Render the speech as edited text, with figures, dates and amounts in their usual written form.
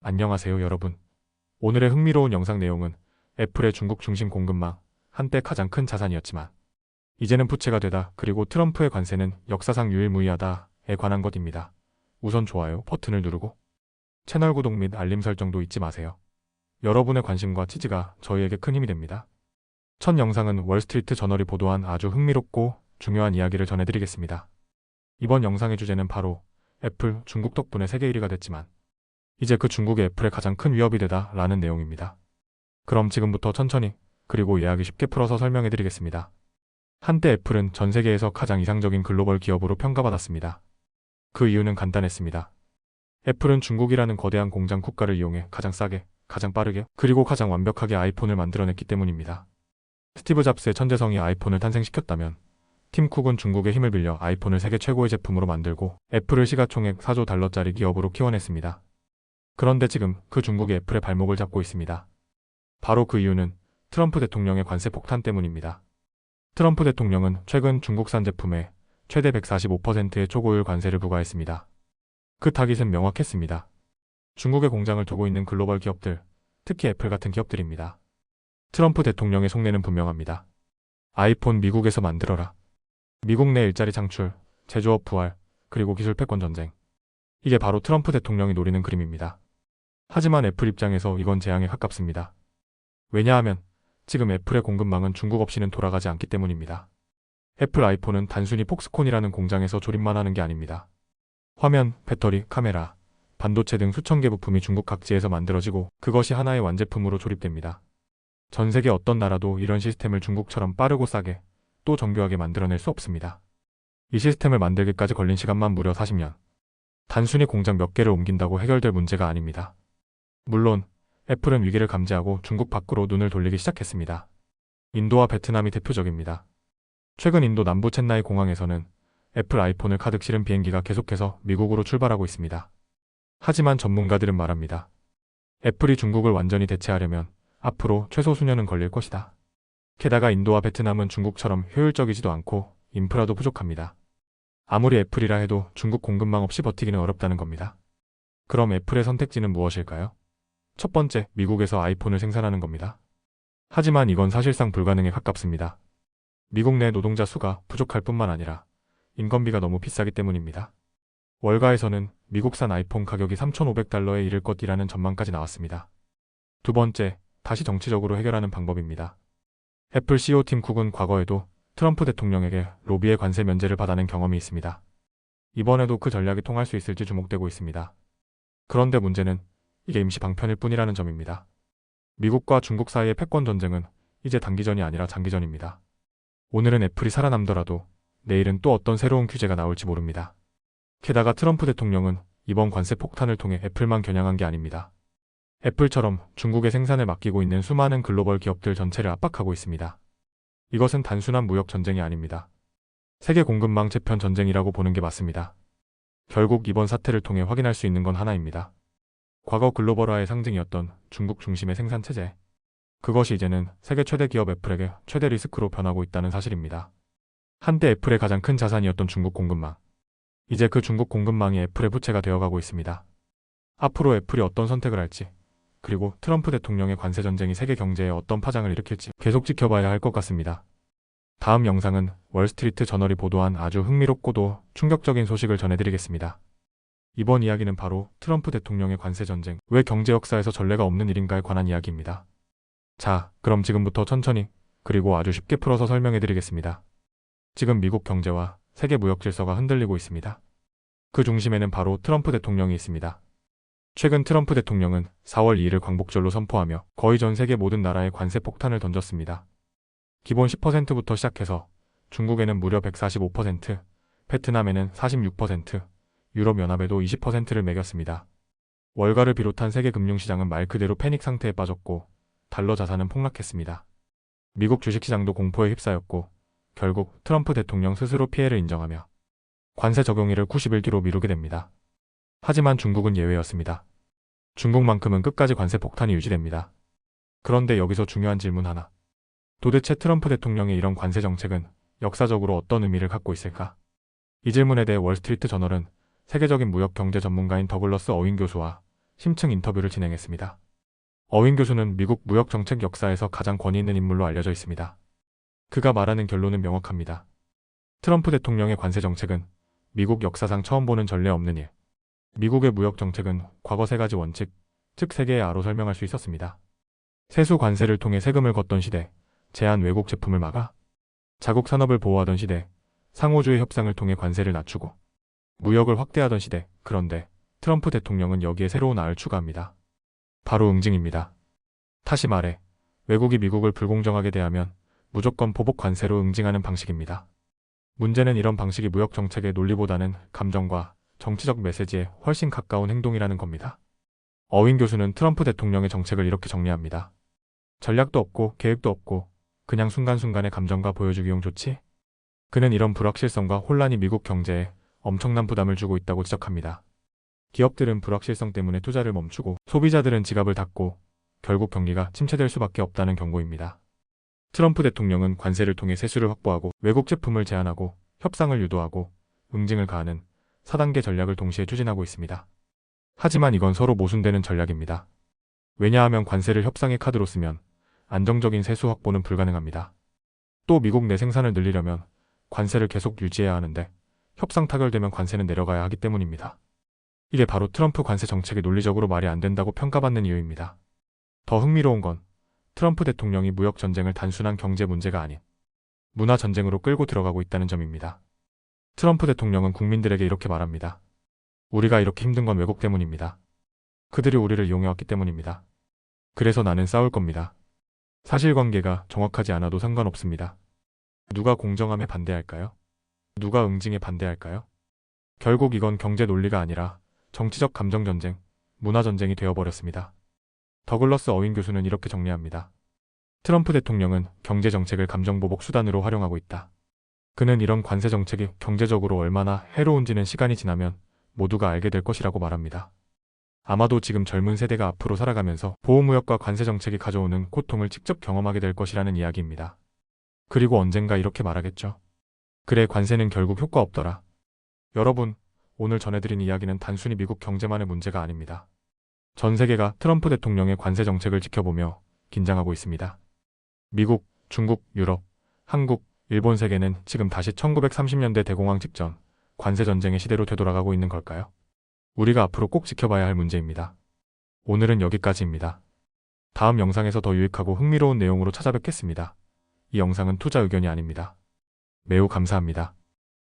안녕하세요 여러분. 오늘의 흥미로운 영상 내용은 애플의 중국 중심 공급망, 한때 가장 큰 자산이었지만 이제는 부채가 되다, 그리고 트럼프의 관세는 역사상 유일무이하다에 관한 것입니다. 우선 좋아요 버튼을 누르고 채널 구독 및 알림 설정도 잊지 마세요. 여러분의 관심과 지지가 저희에게 큰 힘이 됩니다. 첫 영상은 월스트리트 저널이 보도한 아주 흥미롭고 중요한 이야기를 전해드리겠습니다. 이번 영상의 주제는 바로 애플, 중국 덕분에 세계 1위가 됐지만 이제 그 중국이 애플의 가장 큰 위협이 되다 라는 내용입니다. 그럼 지금부터 천천히 그리고 이야기 쉽게 풀어서 설명해 드리겠습니다. 한때 애플은 전 세계에서 가장 이상적인 글로벌 기업으로 평가받았습니다. 그 이유는 간단했습니다. 애플은 중국이라는 거대한 공장 국가를 이용해 가장 싸게, 가장 빠르게, 그리고 가장 완벽하게 아이폰을 만들어냈기 때문입니다. 스티브 잡스의 천재성이 아이폰을 탄생시켰다면 팀 쿡은 중국의 힘을 빌려 아이폰을 세계 최고의 제품으로 만들고 애플을 시가총액 4조 달러짜리 기업으로 키워냈습니다. 그런데 지금 그 중국이 애플의 발목을 잡고 있습니다. 바로 그 이유는 트럼프 대통령의 관세 폭탄 때문입니다. 트럼프 대통령은 최근 중국산 제품에 최대 145%의 초고율 관세를 부과했습니다. 그 타깃은 명확했습니다. 중국에 공장을 두고 있는 글로벌 기업들, 특히 애플 같은 기업들입니다. 트럼프 대통령의 속내는 분명합니다. 아이폰 미국에서 만들어라. 미국 내 일자리 창출, 제조업 부활, 그리고 기술 패권 전쟁. 이게 바로 트럼프 대통령이 노리는 그림입니다. 하지만 애플 입장에서 이건 재앙에 가깝습니다. 왜냐하면 지금 애플의 공급망은 중국 없이는 돌아가지 않기 때문입니다. 애플 아이폰은 단순히 폭스콘이라는 공장에서 조립만 하는 게 아닙니다. 화면, 배터리, 카메라, 반도체 등 수천 개 부품이 중국 각지에서 만들어지고 그것이 하나의 완제품으로 조립됩니다. 전 세계 어떤 나라도 이런 시스템을 중국처럼 빠르고 싸게 또 정교하게 만들어낼 수 없습니다. 이 시스템을 만들기까지 걸린 시간만 무려 40년. 단순히 공장 몇 개를 옮긴다고 해결될 문제가 아닙니다. 물론 애플은 위기를 감지하고 중국 밖으로 눈을 돌리기 시작했습니다. 인도와 베트남이 대표적입니다. 최근 인도 남부 첸나이 공항에서는 애플 아이폰을 가득 실은 비행기가 계속해서 미국으로 출발하고 있습니다. 하지만 전문가들은 말합니다. 애플이 중국을 완전히 대체하려면 앞으로 최소 수년은 걸릴 것이다. 게다가 인도와 베트남은 중국처럼 효율적이지도 않고 인프라도 부족합니다. 아무리 애플이라 해도 중국 공급망 없이 버티기는 어렵다는 겁니다. 그럼 애플의 선택지는 무엇일까요? 첫 번째, 미국에서 아이폰을 생산하는 겁니다. 하지만 이건 사실상 불가능에 가깝습니다. 미국 내 노동자 수가 부족할 뿐만 아니라 인건비가 너무 비싸기 때문입니다. 월가에서는 미국산 아이폰 가격이 3,500달러에 이를 것이라는 전망까지 나왔습니다. 두 번째, 다시 정치적으로 해결하는 방법입니다. 애플 CEO 팀 쿡은 과거에도 트럼프 대통령에게 로비의 관세 면제를 받아낸 경험이 있습니다. 이번에도 그 전략이 통할 수 있을지 주목되고 있습니다. 그런데 문제는 이게 임시 방편일 뿐이라는 점입니다. 미국과 중국 사이의 패권 전쟁은 이제 단기전이 아니라 장기전입니다. 오늘은 애플이 살아남더라도 내일은 또 어떤 새로운 규제가 나올지 모릅니다. 게다가 트럼프 대통령은 이번 관세 폭탄을 통해 애플만 겨냥한 게 아닙니다. 애플처럼 중국에 생산을 맡기고 있는 수많은 글로벌 기업들 전체를 압박하고 있습니다. 이것은 단순한 무역 전쟁이 아닙니다. 세계 공급망 재편 전쟁이라고 보는 게 맞습니다. 결국 이번 사태를 통해 확인할 수 있는 건 하나입니다. 과거 글로벌화의 상징이었던 중국 중심의 생산체제. 그것이 이제는 세계 최대 기업 애플에게 최대 리스크로 변하고 있다는 사실입니다. 한때 애플의 가장 큰 자산이었던 중국 공급망. 이제 그 중국 공급망이 애플의 부채가 되어가고 있습니다. 앞으로 애플이 어떤 선택을 할지, 그리고 트럼프 대통령의 관세 전쟁이 세계 경제에 어떤 파장을 일으킬지 계속 지켜봐야 할 것 같습니다. 다음 영상은 월스트리트 저널이 보도한 아주 흥미롭고도 충격적인 소식을 전해드리겠습니다. 이번 이야기는 바로 트럼프 대통령의 관세 전쟁, 왜 경제 역사에서 전례가 없는 일인가에 관한 이야기입니다. 자, 그럼 지금부터 천천히 그리고 아주 쉽게 풀어서 설명해드리겠습니다. 지금 미국 경제와 세계 무역 질서가 흔들리고 있습니다. 그 중심에는 바로 트럼프 대통령이 있습니다. 최근 트럼프 대통령은 4월 2일을 광복절로 선포하며 거의 전 세계 모든 나라에 관세 폭탄을 던졌습니다. 기본 10%부터 시작해서 중국에는 무려 145%, 베트남에는 46%, 유럽연합에도 20%를 매겼습니다. 월가를 비롯한 세계 금융시장은 말 그대로 패닉 상태에 빠졌고 달러 자산은 폭락했습니다. 미국 주식시장도 공포에 휩싸였고 결국 트럼프 대통령 스스로 피해를 인정하며 관세 적용일을 90일 뒤로 미루게 됩니다. 하지만 중국은 예외였습니다. 중국만큼은 끝까지 관세 폭탄이 유지됩니다. 그런데 여기서 중요한 질문 하나. 도대체 트럼프 대통령의 이런 관세 정책은 역사적으로 어떤 의미를 갖고 있을까? 이 질문에 대해 월스트리트 저널은 세계적인 무역 경제 전문가인 더글러스 어윈 교수와 심층 인터뷰를 진행했습니다. 어윈 교수는 미국 무역 정책 역사에서 가장 권위 있는 인물로 알려져 있습니다. 그가 말하는 결론은 명확합니다. 트럼프 대통령의 관세 정책은 미국 역사상 처음 보는 전례 없는 일. 미국의 무역 정책은 과거 세 가지 원칙, 즉 세 개의 R로 설명할 수 있었습니다. 세수 관세를 통해 세금을 걷던 시대, 제한 외국 제품을 막아 자국 산업을 보호하던 시대, 상호주의 협상을 통해 관세를 낮추고 무역을 확대하던 시대. 그런데 트럼프 대통령은 여기에 새로운 R을 추가합니다. 바로 응징입니다. 다시 말해 외국이 미국을 불공정하게 대하면 무조건 보복 관세로 응징하는 방식입니다. 문제는 이런 방식이 무역 정책의 논리보다는 감정과 정치적 메시지에 훨씬 가까운 행동이라는 겁니다. 어윈 교수는 트럼프 대통령의 정책을 이렇게 정리합니다. 전략도 없고 계획도 없고 그냥 순간순간의 감정과 보여주기용 조치? 그는 이런 불확실성과 혼란이 미국 경제에 엄청난 부담을 주고 있다고 지적합니다. 기업들은 불확실성 때문에 투자를 멈추고 소비자들은 지갑을 닫고 결국 경기가 침체될 수밖에 없다는 경고입니다. 트럼프 대통령은 관세를 통해 세수를 확보하고 외국 제품을 제한하고 협상을 유도하고 응징을 가하는 4단계 전략을 동시에 추진하고 있습니다. 하지만 이건 서로 모순되는 전략입니다. 왜냐하면 관세를 협상의 카드로 쓰면 안정적인 세수 확보는 불가능합니다. 또 미국 내 생산을 늘리려면 관세를 계속 유지해야 하는데 협상 타결되면 관세는 내려가야 하기 때문입니다. 이게 바로 트럼프 관세 정책이 논리적으로 말이 안 된다고 평가받는 이유입니다. 더 흥미로운 건 트럼프 대통령이 무역 전쟁을 단순한 경제 문제가 아닌 문화 전쟁으로 끌고 들어가고 있다는 점입니다. 트럼프 대통령은 국민들에게 이렇게 말합니다. 우리가 이렇게 힘든 건 외국 때문입니다. 그들이 우리를 이용해왔기 때문입니다. 그래서 나는 싸울 겁니다. 사실관계가 정확하지 않아도 상관없습니다. 누가 공정함에 반대할까요? 누가 응징에 반대할까요? 결국 이건 경제 논리가 아니라 정치적 감정 전쟁, 문화 전쟁이 되어버렸습니다. 더글러스 어윈 교수는 이렇게 정리합니다. 트럼프 대통령은 경제 정책을 감정 보복 수단으로 활용하고 있다. 그는 이런 관세 정책이 경제적으로 얼마나 해로운지는 시간이 지나면 모두가 알게 될 것이라고 말합니다. 아마도 지금 젊은 세대가 앞으로 살아가면서 보호무역과 관세 정책이 가져오는 고통을 직접 경험하게 될 것이라는 이야기입니다. 그리고 언젠가 이렇게 말하겠죠. 그래, 관세는 결국 효과 없더라. 여러분, 오늘 전해드린 이야기는 단순히 미국 경제만의 문제가 아닙니다. 전 세계가 트럼프 대통령의 관세 정책을 지켜보며 긴장하고 있습니다. 미국, 중국, 유럽, 한국, 일본 세계는 지금 다시 1930년대 대공황 직전 관세 전쟁의 시대로 되돌아가고 있는 걸까요? 우리가 앞으로 꼭 지켜봐야 할 문제입니다. 오늘은 여기까지입니다. 다음 영상에서 더 유익하고 흥미로운 내용으로 찾아뵙겠습니다. 이 영상은 투자 의견이 아닙니다. 매우 감사합니다.